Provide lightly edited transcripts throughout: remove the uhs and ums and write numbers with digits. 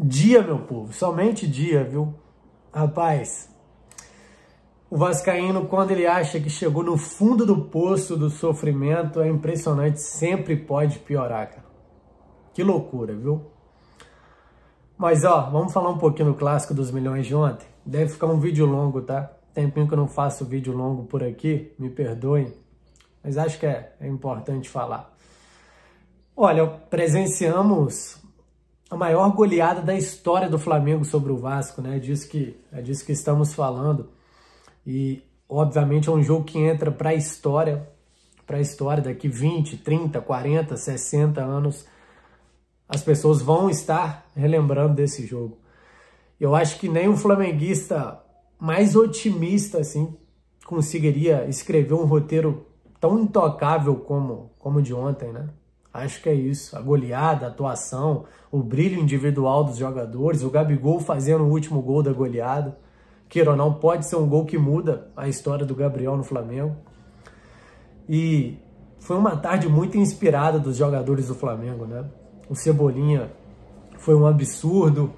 dia, meu povo, somente dia, viu? Rapaz, o vascaíno, quando ele acha que chegou no fundo do poço do sofrimento, é impressionante, sempre pode piorar, cara. Que loucura, viu? Mas, ó, vamos falar um pouquinho do Clássico dos Milhões de ontem. Deve ficar um vídeo longo, tá? Tempinho que eu não faço vídeo longo por aqui, me perdoem, mas acho que é importante falar. Olha, presenciamos a maior goleada da história do Flamengo sobre o Vasco, né? É disso que estamos falando. E, obviamente, é um jogo que entra para a história daqui 20, 30, 40, 60 anos. As pessoas vão estar relembrando desse jogo. Eu acho que nem um flamenguista mais otimista assim conseguiria escrever um roteiro tão intocável como o de ontem, né? Acho que é isso. A goleada, a atuação, o brilho individual dos jogadores, o Gabigol fazendo o último gol da goleada. Queira ou não, pode ser um gol que muda a história do Gabriel no Flamengo. E foi uma tarde muito inspirada dos jogadores do Flamengo, né? O Cebolinha foi um absurdo.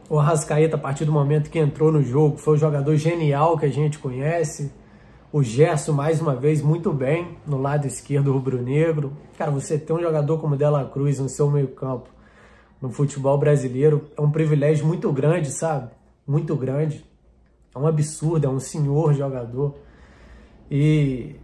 O Arrascaeta, a partir do momento que entrou no jogo, foi o jogador genial que a gente conhece. O Gerson, mais uma vez, muito bem no lado esquerdo rubro-negro. Cara, você ter um jogador como Dela Cruz no seu meio-campo no futebol brasileiro é um privilégio muito grande, sabe? Muito grande. É um absurdo, é um senhor jogador. E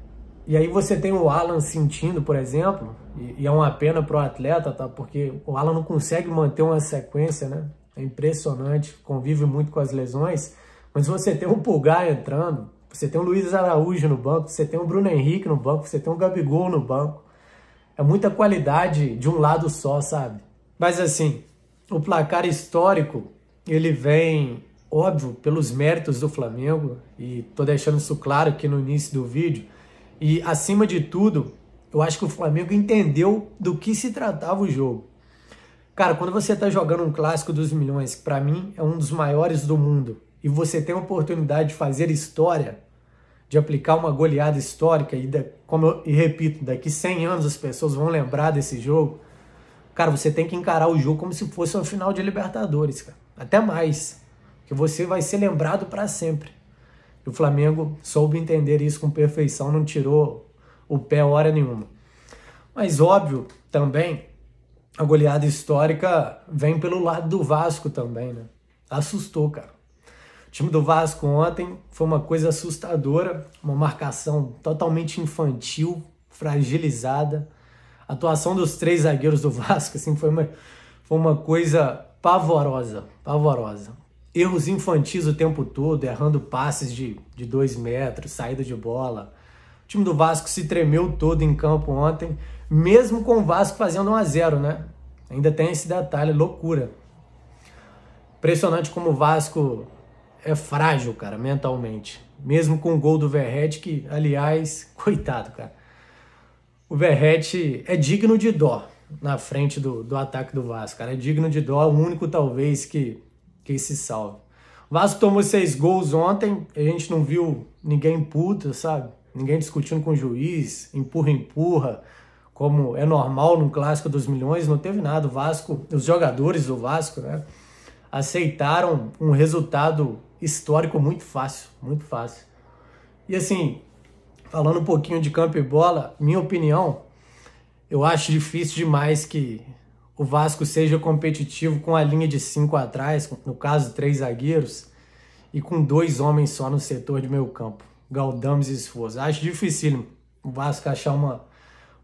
aí você tem o Alan sentindo, por exemplo, e é uma pena pro atleta, tá? Porque o Alan não consegue manter uma sequência, né? É impressionante, convive muito com as lesões. Mas você tem o Pulgar entrando, você tem o Luiz Araújo no banco, você tem o Bruno Henrique no banco, você tem o Gabigol no banco. É muita qualidade de um lado só, sabe? Mas assim, o placar histórico, ele vem, óbvio, pelos méritos do Flamengo, e tô deixando isso claro aqui no início do vídeo. E, acima de tudo, eu acho que o Flamengo entendeu do que se tratava o jogo. Cara, quando você tá jogando um Clássico dos Milhões, que pra mim é um dos maiores do mundo, e você tem a oportunidade de fazer história, de aplicar uma goleada histórica, e repito, daqui 100 anos as pessoas vão lembrar desse jogo, cara, você tem que encarar o jogo como se fosse uma final de Libertadores, cara. Até mais, que você vai ser lembrado pra sempre. E o Flamengo soube entender isso com perfeição, não tirou o pé hora nenhuma. Mas, óbvio, também, a goleada histórica vem pelo lado do Vasco também, né? Assustou, cara. O time do Vasco ontem foi uma coisa assustadora, uma marcação totalmente infantil, fragilizada. A atuação dos 3 zagueiros do Vasco assim, foi uma coisa pavorosa, pavorosa. Erros infantis o tempo todo, errando passes de 2 metros, saída de bola. O time do Vasco se tremeu todo em campo ontem, mesmo com o Vasco fazendo 1-0, né? Ainda tem esse detalhe, loucura. Impressionante como o Vasco é frágil, cara, mentalmente. Mesmo com o gol do Verratti, que, aliás, coitado, cara. O Verratti é digno de dó na frente do ataque do Vasco, cara. É digno de dó, o único, talvez, que se salve. O Vasco tomou 6 gols ontem, a gente não viu ninguém puto, sabe? Ninguém discutindo com o juiz, empurra, como é normal num Clássico dos Milhões, não teve nada. O Vasco, os jogadores do Vasco, né, aceitaram um resultado histórico muito fácil, muito fácil. E assim, falando um pouquinho de campo e bola, minha opinião, eu acho difícil demais que o Vasco seja competitivo com a linha de 5 atrás, no caso 3 zagueiros, e com 2 homens só no setor de meio campo, Galdames e Sforza. Acho difícil o Vasco achar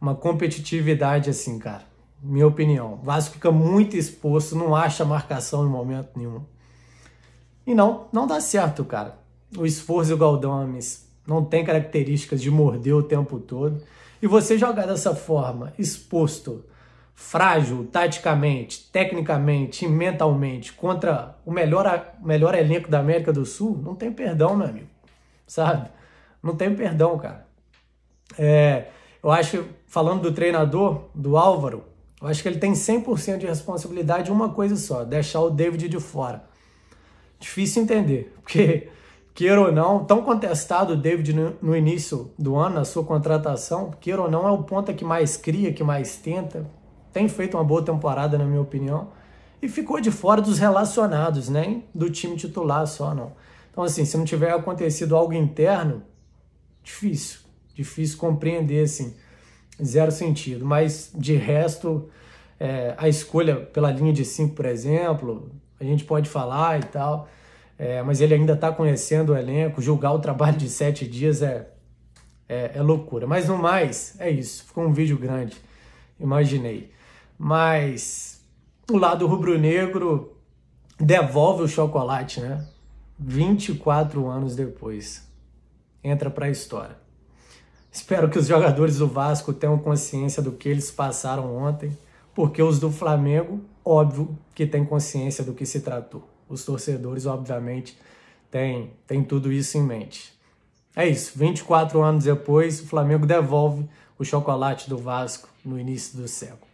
uma competitividade assim, cara. Minha opinião. O Vasco fica muito exposto, não acha marcação em momento nenhum. E não dá certo, cara. O Sforza e o Galdames não tem características de morder o tempo todo. E você jogar dessa forma, exposto, frágil, taticamente, tecnicamente e mentalmente, contra o melhor elenco da América do Sul, não tem perdão, meu amigo. Sabe? Não tem perdão, cara. Eu acho, falando do treinador, do Álvaro, eu acho que ele tem 100% de responsabilidade em uma coisa só, deixar o David de fora. Difícil entender, porque, queira ou não, tão contestado o David no início do ano, na sua contratação, queira ou não, é o ponta que mais cria, que mais tenta, tem feito uma boa temporada, na minha opinião, e ficou de fora dos relacionados, nem do time titular só, não. Então, assim, se não tiver acontecido algo interno, difícil compreender, assim, zero sentido. Mas, de resto, a escolha pela linha de 5, por exemplo, a gente pode falar e tal, mas ele ainda está conhecendo o elenco, julgar o trabalho de 7 dias é loucura. Mas no mais, é isso. Ficou um vídeo grande, imaginei. Mas o lado rubro-negro devolve o chocolate, né? 24 anos depois. Entra para a história. Espero que os jogadores do Vasco tenham consciência do que eles passaram ontem, porque os do Flamengo, óbvio que têm consciência do que se tratou. Os torcedores, obviamente, têm tudo isso em mente. É isso, 24 anos depois, o Flamengo devolve o chocolate do Vasco no início do século.